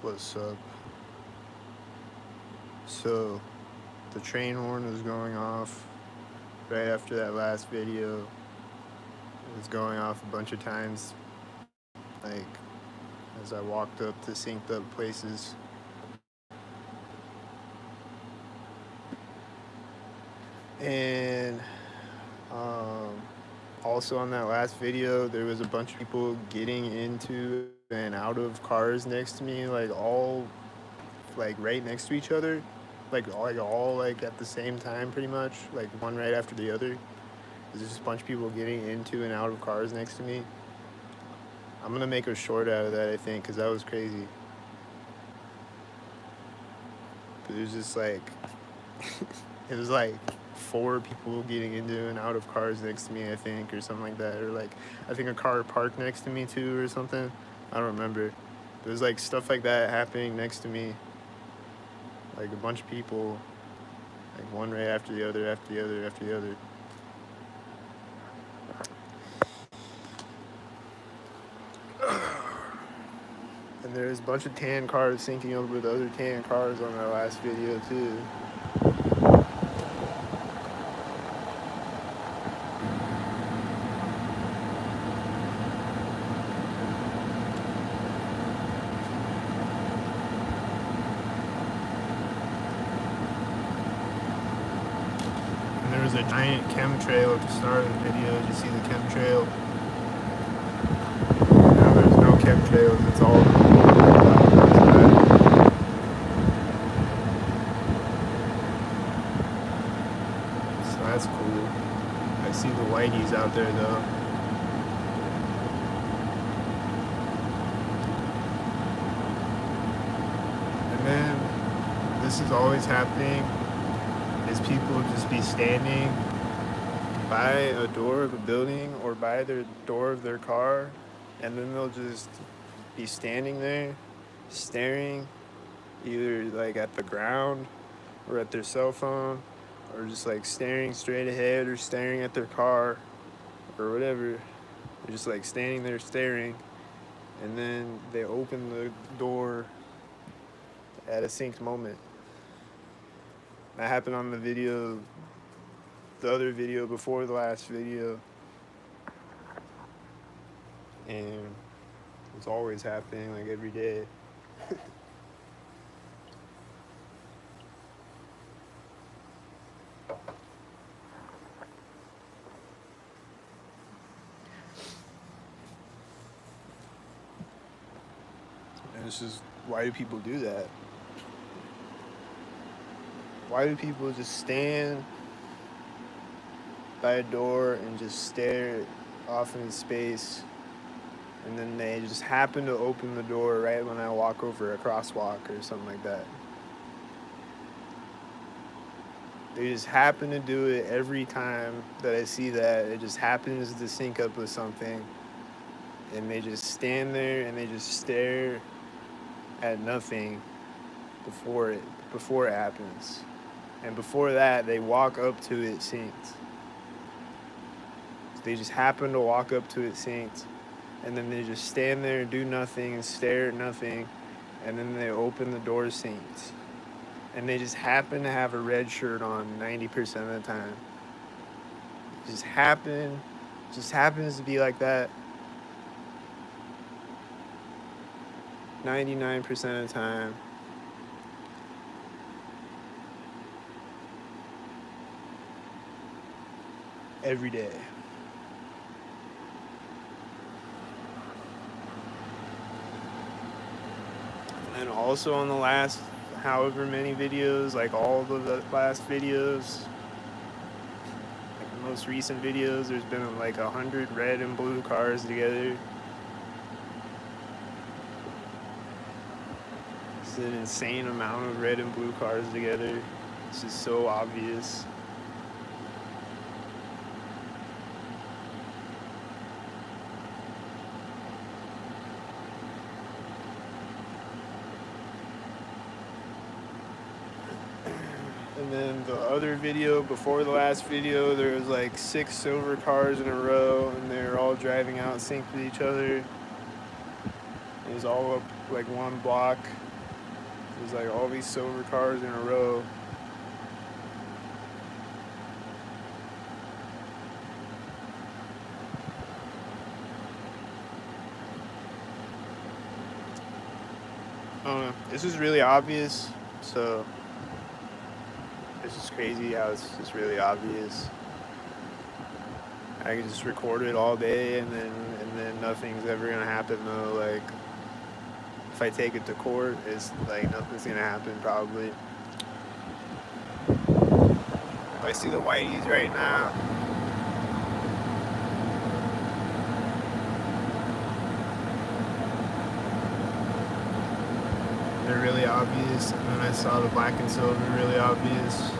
What's up? So, the train horn was going off right after that last video. It was going off a bunch of times, like as I walked up to synced up places. And also on that last video, there was a bunch of people getting into and out of cars next to me, like right next to each other, like all at the same time, pretty much, like one right after the other. There's just a bunch of people getting into and out of cars next to me. I'm gonna make a short out of that, I think, because that was crazy. But it was just like, it was like 4 people getting into and out of cars next to me, I think, or something like that. Or like, I think a car parked next to me too, or something. I don't remember. There was like stuff like that happening next to me. Like a bunch of people, like one right after the other, after the other, after the other. And there's a bunch of tan cars syncing up with other tan cars on that last video too. And there was a giant chemtrail at the start of the video. Did you see the chemtrail? Now there's no chemtrails. It's all so that's cool. I see the whiteys out there though. And then this is always happening is people just be standing by a door of a building or by the door of their car, and then they'll just be standing there staring either like at the ground or at their cell phone, or just like staring straight ahead or staring at their car or whatever. They're just like standing there staring, and then they open the door at a synced moment. That happened on the video, the other video before the last video, and it's always happening like every day. And it's just, why do people do that? Why do people just stand by a door and just stare off into space, and then they just happen to open the door right when I walk over a crosswalk or something like that? They just happen to do it every time that I see that. It just happens to sync up with something, and they just stand there and they just stare at nothing before it happens. And before that, they walk up to it synced. They just happen to walk up to it synced, and then they just stand there and do nothing and stare at nothing, and then they open the door synced. And they just happen to have a red shirt on 90% of the time. It just happens to be like that 99% of the time. Every day. And also on the last however many videos, like all of the last videos, like the most recent videos, there's been like 100 red and blue cars together. It's an insane amount of red and blue cars together. It's just so obvious. And then the other video before the last video, there was like 6 silver cars in a row, and they were all driving out synced with each other. It was all up like one block. There's like all these silver cars in a row. I don't know. This is really obvious, so it's just crazy how it's just really obvious. I can just record it all day, and then nothing's ever gonna happen though. Like if I take it to court, it's like nothing's gonna happen probably. I see the whiteys right now. They're really obvious, and then I saw the black and silver really obvious.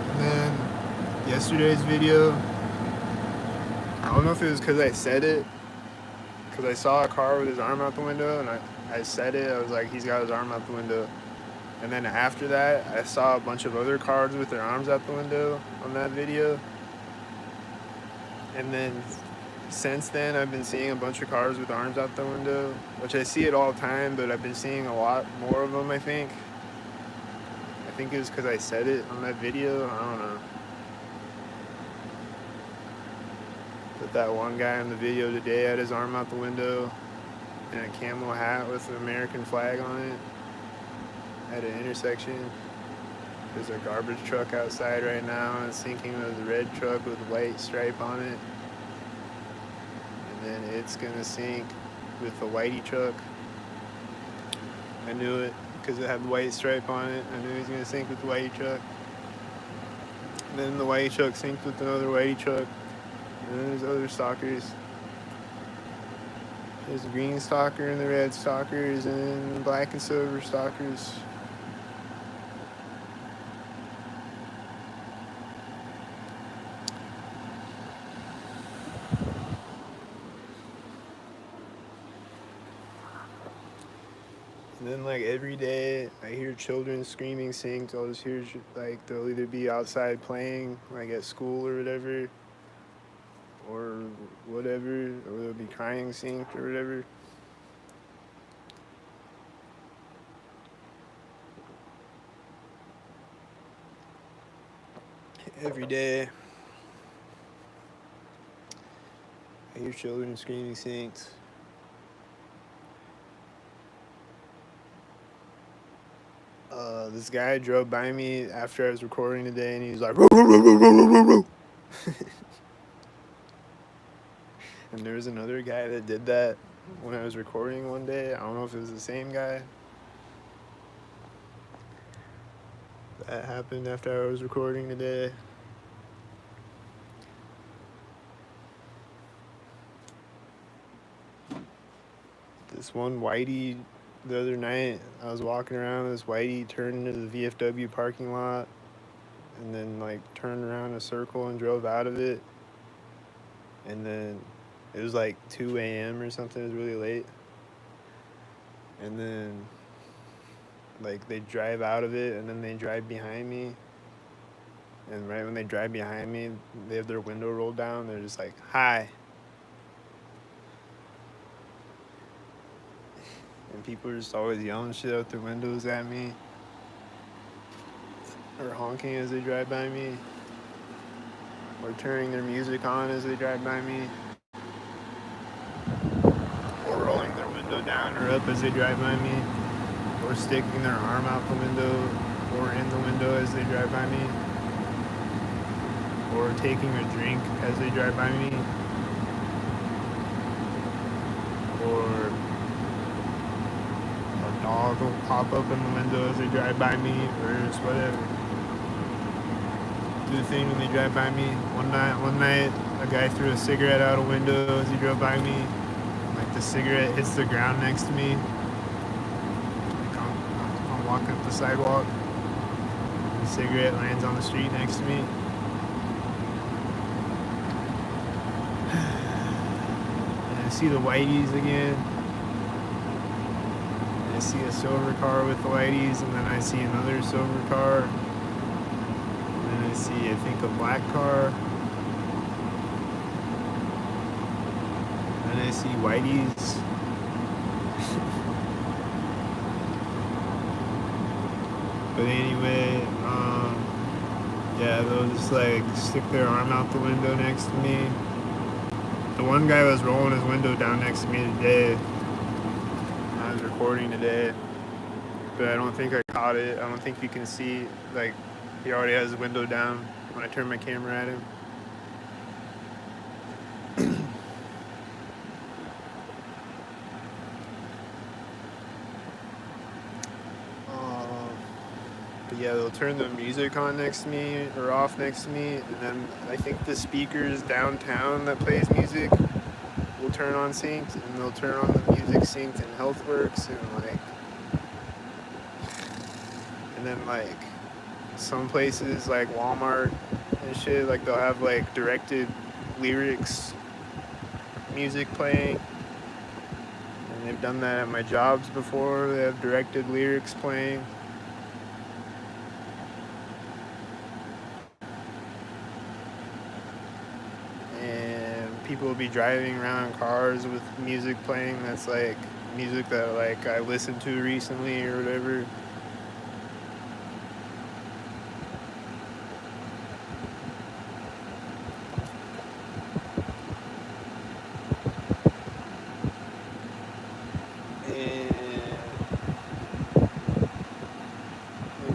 And then yesterday's video, I don't know if it was because I said it, because I saw a car with his arm out the window, and I said it. I was like, he's got his arm out the window. And then after that, I saw a bunch of other cars with their arms out the window on that video. And then since then, I've been seeing a bunch of cars with arms out the window, which I see it all the time, but I've been seeing a lot more of them, I think. I think it was because I said it on that video. I don't know. But that one guy in the video today had his arm out the window and a camo hat with an American flag on it at an intersection. There's a garbage truck outside right now, and it's sinking with a red truck with a white stripe on it. And then it's gonna sink with the whitey truck. I knew it because it had the white stripe on it. I knew he was gonna sink with the whitey truck. And then the whitey truck sinks with another whitey truck. And then there's other stalkers. There's the green stalker and the red stalkers and the black and silver stalkers. And then like every day I hear children screaming, sing. So I'll just hear like they'll either be outside playing like at school or whatever, or whatever, or they'll be crying, synced or whatever. Every day I hear children screaming, synced. This guy drove by me after I was recording today, and he was like, "Roo, roo, roo, roo, roo, roo, roo." And there was another guy that did that when I was recording one day. I don't know if it was the same guy. That happened after I was recording today. This one whitey, the other night, I was walking around, this whitey turned into the VFW parking lot and then like turned around a circle and drove out of it. And then it was like 2 a.m. or something. It was really late. And then like they drive out of it, and then they drive behind me. And right when they drive behind me, they have their window rolled down. They're just like, "Hi." And people are just always yelling shit out their windows at me, or honking as they drive by me, or turning their music on as they drive by me, or rolling their window down or up as they drive by me, or sticking their arm out the window or in the window as they drive by me, or taking a drink as they drive by me, or a dog will pop up in the window as they drive by me, or just whatever. Do the thing when they drive by me. One night, a guy threw a cigarette out a window as he drove by me. Like the cigarette hits the ground next to me. Like I'm walking up the sidewalk. The cigarette lands on the street next to me. And I see the whiteys again. I see a silver car with lighties, and then I see another silver car, and then I see, I think, a black car, and then I see whiteys. But anyway, yeah, they'll just like stick their arm out the window next to me. The one guy was rolling his window down next to me today. I was recording today, but I don't think I caught it. I don't think you can see, like, he already has the window down when I turn my camera at him. But yeah, they'll turn the music on next to me or off next to me, and then I think the speakers downtown that plays music will turn on synced, and they'll turn on the music synced in HealthWorks, and then like some places like Walmart and shit, like they'll have like directed lyrics music playing. And they've done that at my jobs before. They have directed lyrics playing. And people will be driving around in cars with music playing that's like music that like I listened to recently or whatever.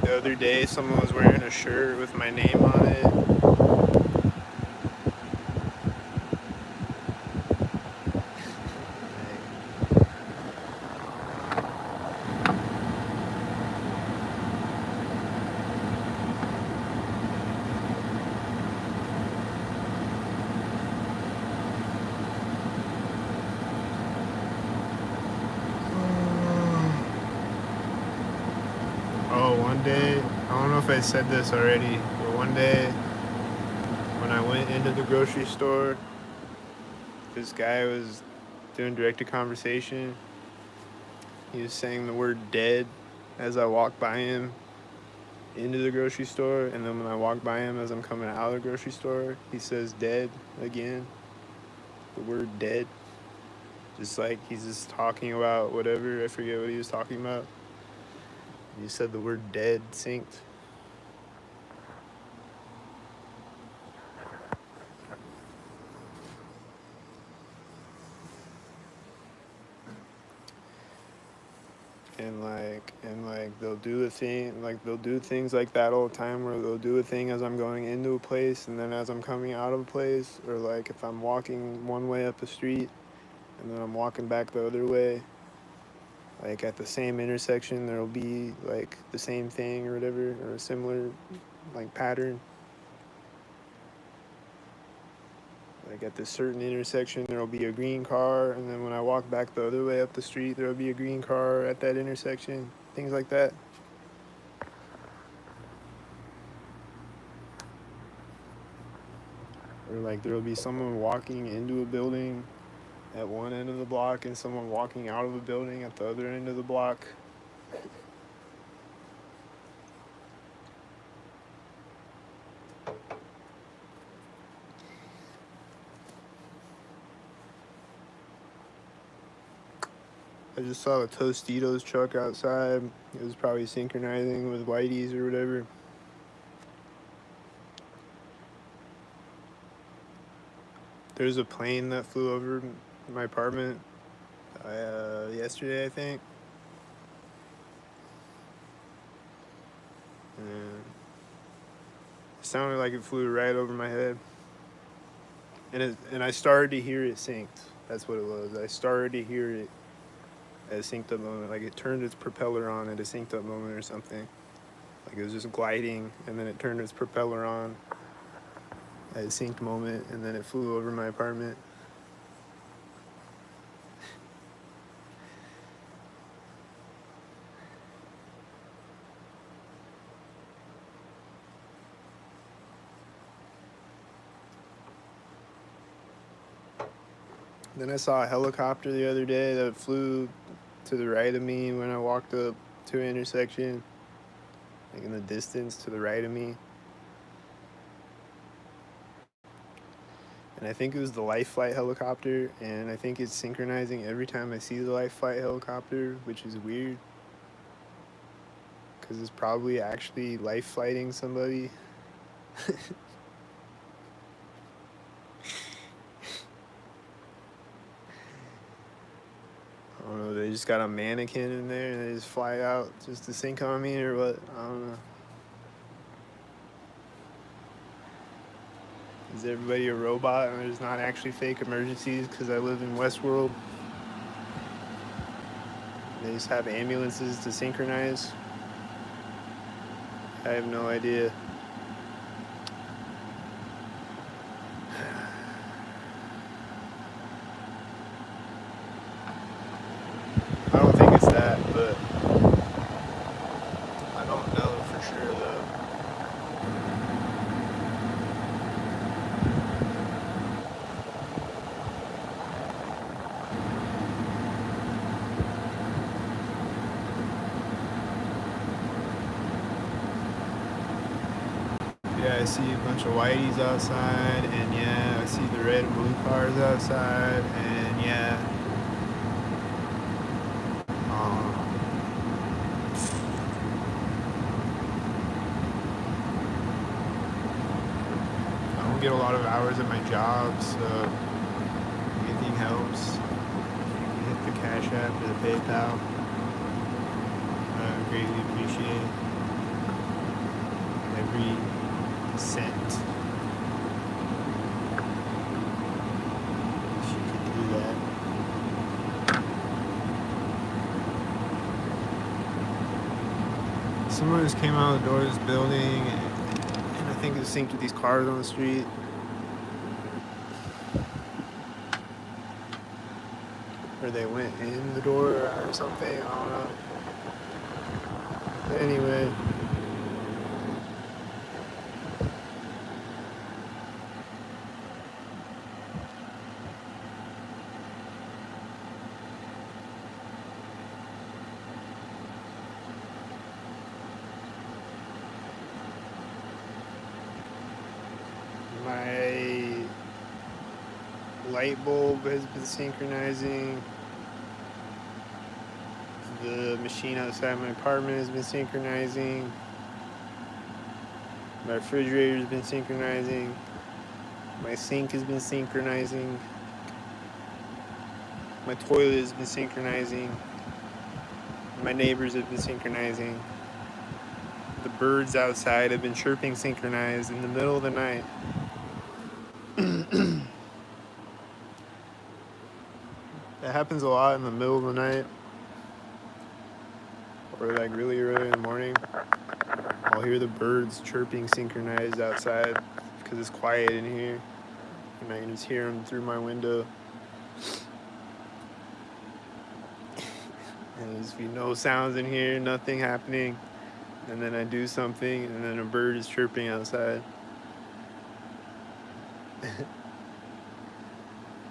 The other day, someone was wearing a shirt with my name on it. Oh, one day, I don't know if I said this already, but one day when I went into the grocery store, this guy was doing direct to conversation. He was saying the word dead as I walked by him into the grocery store, and then when I walk by him as I'm coming out of the grocery store, he says dead again. The word dead. Just like he's just talking about whatever, I forget what he was talking about. He said the word dead synced. And they'll do a thing, like they'll do things like that all the time, where they'll do a thing as I'm going into a place, and then as I'm coming out of a place, or like if I'm walking one way up a street and then I'm walking back the other way, like at the same intersection there'll be like the same thing or whatever, or a similar like pattern. Like at this certain intersection there'll be a green car, and then when I walk back the other way up the street there'll be a green car at that intersection, things like that. Or like there'll be someone walking into a building at one end of the block and someone walking out of a building at the other end of the block. I just saw the Tostitos truck outside. It was probably synchronizing with Whitey's or whatever. There's a plane that flew over my apartment yesterday, I think. And it sounded like it flew right over my head. And I started to hear it synced. That's what it was. I started to hear it at a synced up moment. Like it turned its propeller on at a synced up moment or something. Like it was just gliding, and then it turned its propeller on at a synced moment, and then it flew over my apartment. Then I saw a helicopter the other day that flew to the right of me when I walked up to an intersection, like in the distance to the right of me. And I think it was the Life Flight helicopter, and I think it's synchronizing every time I see the Life Flight helicopter, which is weird, because it's probably actually life flighting somebody. I don't know, they just got a mannequin in there and they just fly out just to sync on me or what? I don't know. Is everybody a robot and there's not actually fake emergencies because I live in Westworld? They just have ambulances to synchronize? I have no idea. I don't think it's that, but I don't know for sure though. Yeah, I see a bunch of whiteys outside, and yeah, I see the red and blue cars outside, and yeah. I don't get a lot of hours at my job, so anything helps. You can hit the Cash App or the PayPal. I greatly appreciate every cent. If you could do that. Someone just came out of the door of this building, and I think it synced with these cars on the street. Or they went in the door or something, I don't know. But anyway. My light bulb has been synchronizing. The machine outside my apartment has been synchronizing. My refrigerator has been synchronizing. My sink has been synchronizing. My toilet has been synchronizing. My neighbors have been synchronizing. The birds outside have been chirping synchronized in the middle of the night. It happens a lot in the middle of the night, or like really early in the morning. I'll hear the birds chirping synchronized outside because it's quiet in here, and I can just hear them through my window. And there's be no sounds in here, nothing happening, and then I do something, and then a bird is chirping outside.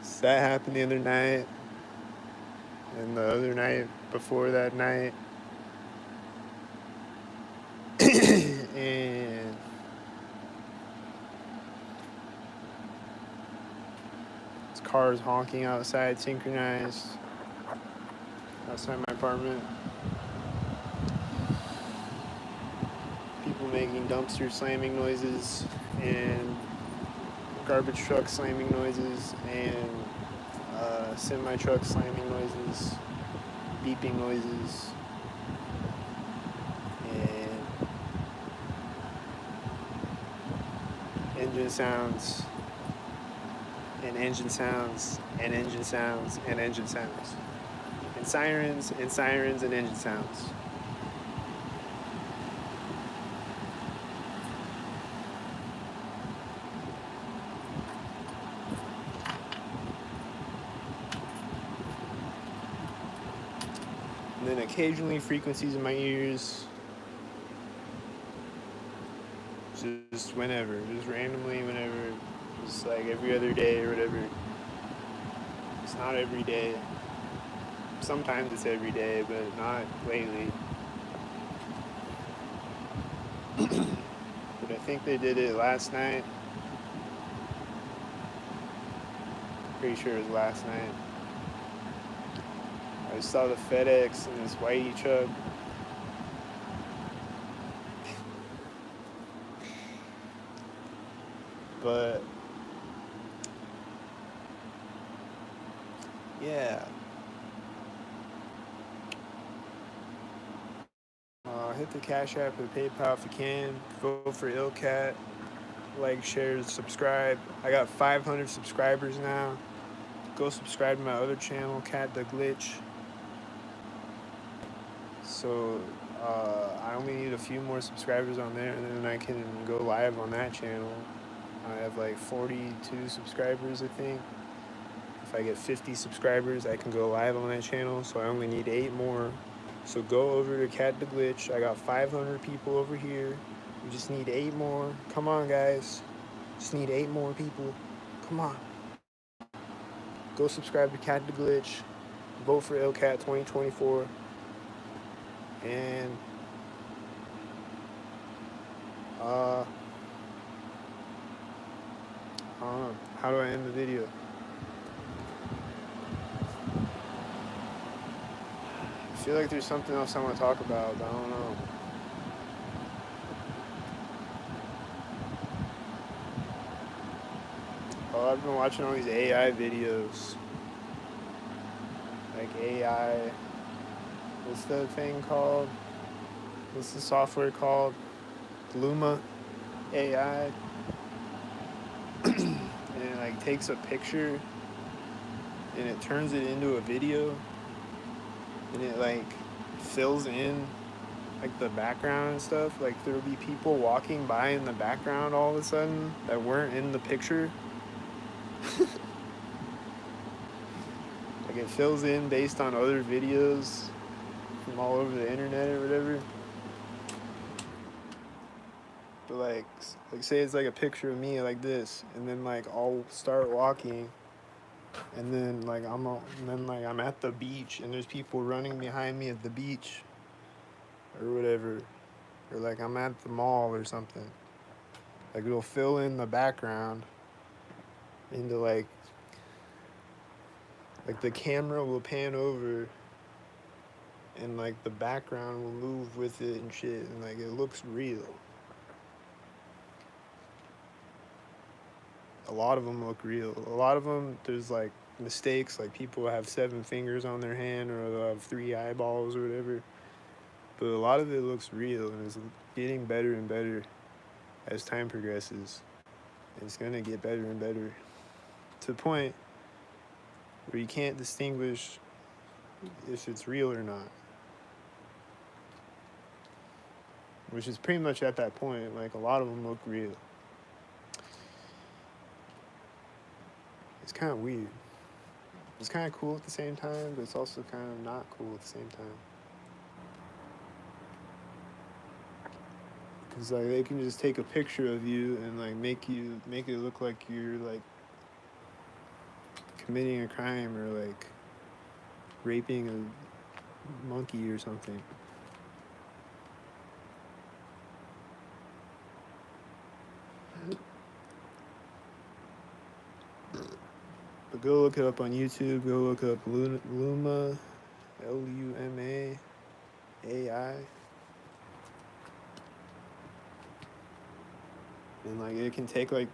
So that happened the other night, and the other night before that night. And there's cars honking outside, synchronized, outside my apartment. People making dumpster slamming noises, and garbage truck slamming noises, and semi-truck slamming noises, beeping noises, and engine sounds, and engine sounds, and engine sounds, and engine sounds, and sirens, and sirens, and engine sounds. And then occasionally frequencies in my ears, just whenever, just randomly whenever, just like every other day or whatever. It's not every day. Sometimes it's every day, but not lately. But I think they did it last night. Pretty sure it was last night. I saw the FedEx and this whitey truck. But yeah, hit the Cash App or PayPal if you can. Vote for Illcat. Like, share, subscribe. I got 500 subscribers now. Go subscribe to my other channel, Cat the Glitch. So I only need a few more subscribers on there, and then I can go live on that channel. I have like 42 subscribers, I think. If I get 50 subscribers, I can go live on that channel. So I only need 8 more. So go over to Cat the Glitch. I got 500 people over here. We just need 8 more. Come on, guys. Just need 8 more people. Come on. Go subscribe to Cat the Glitch. Vote for Illcat 2024. And I don't know. How do I end the video? I feel like there's something else I want to talk about, but I don't know. Oh, I've been watching all these AI videos. Like AI, what's the thing called? What's the software called? Luma AI. And it like takes a picture and it turns it into a video, and it like fills in like the background and stuff. Like there'll be people walking by in the background all of a sudden that weren't in the picture. Like it fills in based on other videos from all over the internet or whatever. But like say it's like a picture of me like this, and then like I'll start walking, and then like I'm at the beach, and there's people running behind me at the beach, or whatever, or like I'm at the mall or something. Like it'll fill in the background into like the camera will pan over, and like the background will move with it and shit, and like it looks real. A lot of them look real. A lot of them, there's like mistakes, like people have 7 fingers on their hand, or they'll have 3 eyeballs or whatever. But a lot of it looks real, and it's getting better and better as time progresses. And it's gonna get better and better to the point where you can't distinguish if it's real or not. Which is pretty much at that point. Like a lot of them look real. It's kind of weird. It's kind of cool at the same time, but it's also kind of not cool at the same time. Because like they can just take a picture of you and like make it look like you're like committing a crime, or like raping a monkey or something. But go look it up on YouTube. Go look up Luma, Luma AI. And like it can take like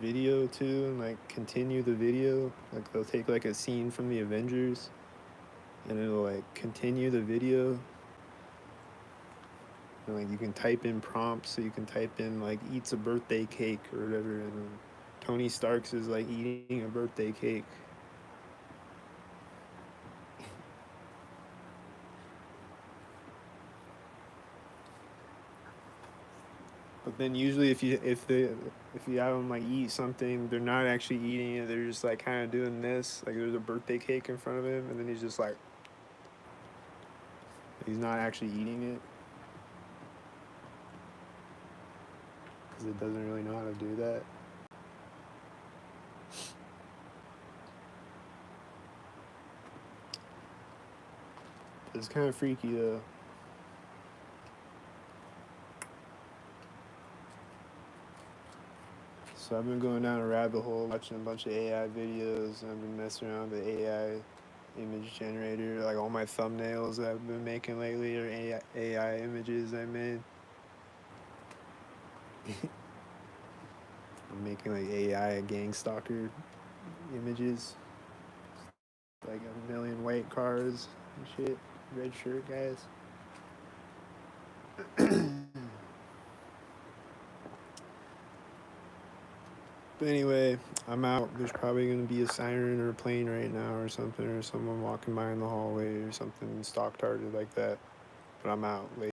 video too, and like continue the video. Like they'll take like a scene from the Avengers, and it'll like continue the video. And like you can type in prompts, so you can type in like eats a birthday cake or whatever, and Tony Stark's is like eating a birthday cake. But then usually if you have them like eat something, they're not actually eating it. They're just like kind of doing this. Like there's a birthday cake in front of him, and then he's just like, he's not actually eating it because it doesn't really know how to do that. It's kind of freaky though. So I've been going down a rabbit hole watching a bunch of AI videos, and I've been messing around with the AI image generator. Like all my thumbnails that I've been making lately are AI images I made. I'm making like AI gang stalker images, like a million white cars and shit, red shirt guys. But anyway, I'm out. There's probably gonna be a siren or a plane right now or something, or someone walking by in the hallway or something stalk tarted like that. But I'm out.